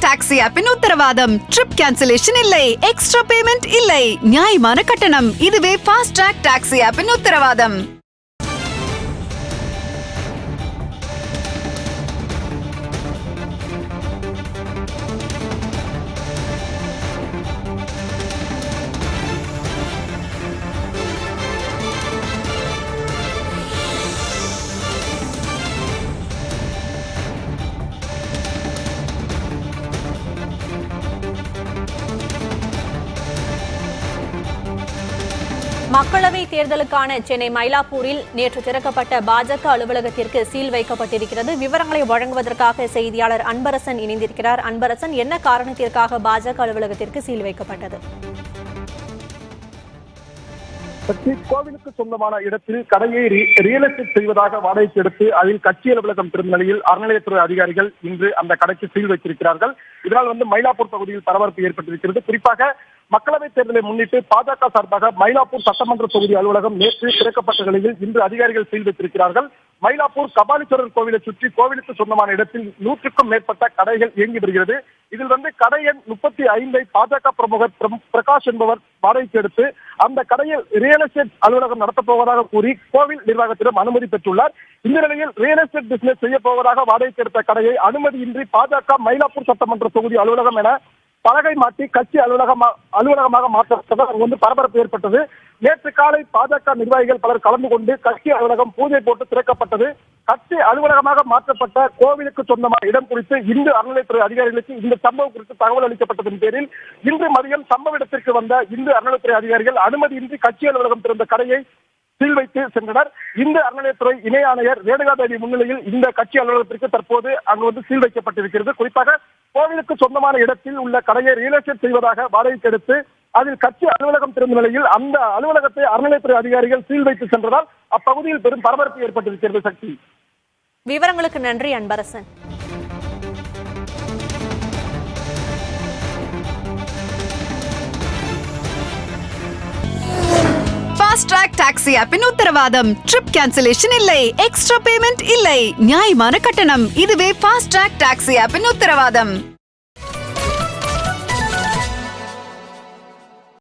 Taxi ஆப்பின் உத்தரவாதம். Trip cancellation இல்லை, extra payment இல்லை, நியாயமான கட்டணம். இதுவே ஃபாஸ்ட் ட்ராக் டாக்ஸி ஆப்பின் உத்தரவாதம். மக்களவை தேர்தலுக்கான சென்னை மயிலாப்பூரில் நேற்று திறக்கப்பட்ட பாஜக அலுவலகத்திற்கு சீல் வைக்கப்பட்டிருக்கிறது. விவரங்களை வழங்குவதற்காக செய்தியாளர் அன்பரசன் இணைந்திருக்கிறார். அன்பரசன், என்ன காரணத்திற்காக பாஜக அலுவலகத்திற்கு சீல் வைக்கப்பட்டது? கோவிலுக்கு சொந்தமான இடத்தில் கடையை ரியல் எஸ்டேட் செய்வதாக வாடகைக்கு எடுத்து அதில் கட்சி அலுவலகம் திறந்த நிலையில் அறநிலையத்துறை அதிகாரிகள் இன்று அந்த கடைக்கு சீல் வைத்திருக்கிறார்கள். இதனால் மயிலாப்பூர் பகுதியில் பரபரப்பு ஏற்பட்டிருக்கிறது. குறிப்பாக மக்களவைத் தேர்தலை முன்னிட்டு பாஜக சார்பாக மயிலாப்பூர் சட்டமன்ற தொகுதி அலுவலகம் நேற்று திறக்கப்பட்ட நிலையில் இன்று அதிகாரிகள் சீல் வைத்திருக்கிறார்கள். மயிலாப்பூர் கபாலீஸ்வரர் கோவிலை சுற்றி கோவிலுக்கு சொந்தமான இடத்தில் 100க்கும் மேற்பட்ட கடைகள் இயங்கி வருகிறது. இதில் கடை எண் 35 பாஜக பிரமுகர் பிரகாஷ் என்பவர் வாடகைக்கு எடுத்து அந்த கடையில் ரியல் எஸ்டேட் அலுவலகம் நடத்தப் போவதாக கூறி கோவில் நிர்வாகத்திடம் அனுமதி பெற்றுள்ளார். இந்த நிலையில் ரியல் எஸ்டேட் பிசினஸ் செய்ய போவதாக வாடகைக்கு எடுத்த கடையை அனுமதியின்றி பாஜக மயிலாப்பூர் சட்டமன்ற தொகுதி அலுவலகம் என பலகை மாற்றி கட்சி அலுவலகமாக மாற்றப்பட்டது பரபரப்பு ஏற்பட்டது. நேற்று காலை பாஜக நிர்வாகிகள் பலர் கலந்து கொண்டு கட்சி அலுவலகம் பூஜை போட்டு திறக்கப்பட்டது. கட்சி அலுவலகமாக மாற்றப்பட்ட கோவிலுக்கு சொந்தமான இடம் குறித்து இந்து அறநிலையத்துறை அதிகாரிகளுக்கு இந்த சம்பவம் குறித்து தகவல் அளிக்கப்பட்டதன் பேரில் இன்று மதியம் சம்பவ இடத்திற்கு வந்த இந்து அறநிலையத்துறை அதிகாரிகள் அனுமதியின்றி கட்சி அலுவலகம் திறந்த கடையை சீல் வைத்து சென்றனர். இந்து அறநிலையத்துறை இணை ஆணையர் ரேணுகாதேவி முன்னிலையில் இந்த கட்சி அலுவலகத்திற்கு தற்போது அங்கு சீல் வைக்கப்பட்டிருக்கிறது. குறிப்பாக கோவிலுக்கு சொந்தமான இடத்தில் உள்ள கடையை ரியல் எஸ்டேட் செய்வதாக வாடகைக்கு எடுத்து அதில் கட்சி அலுவலகம் திறந்த நிலையில் அந்த அலுவலகத்தை அறநிலையத்துறை அதிகாரிகள் சீல் வைத்து சென்றதால் அப்பகுதியில் பெரும் பரபரப்பு ஏற்பட்டிருக்கிறது. சக்தி, விவரங்களுக்கு நன்றி அன்பரசன். ஃபாஸ்ட் ட்ராக் டாக்ஸி ஆப்பின் உத்தரவாதம். ட்ரிப் கேன்சலேஷன் இல்லை, எக்ஸ்ட்ரா பேமெண்ட் இல்லை, நியாயமான கட்டணம். இதுவே ஃபாஸ்ட் ட்ராக் டாக்ஸி ஆப்பின் உத்தரவாதம்.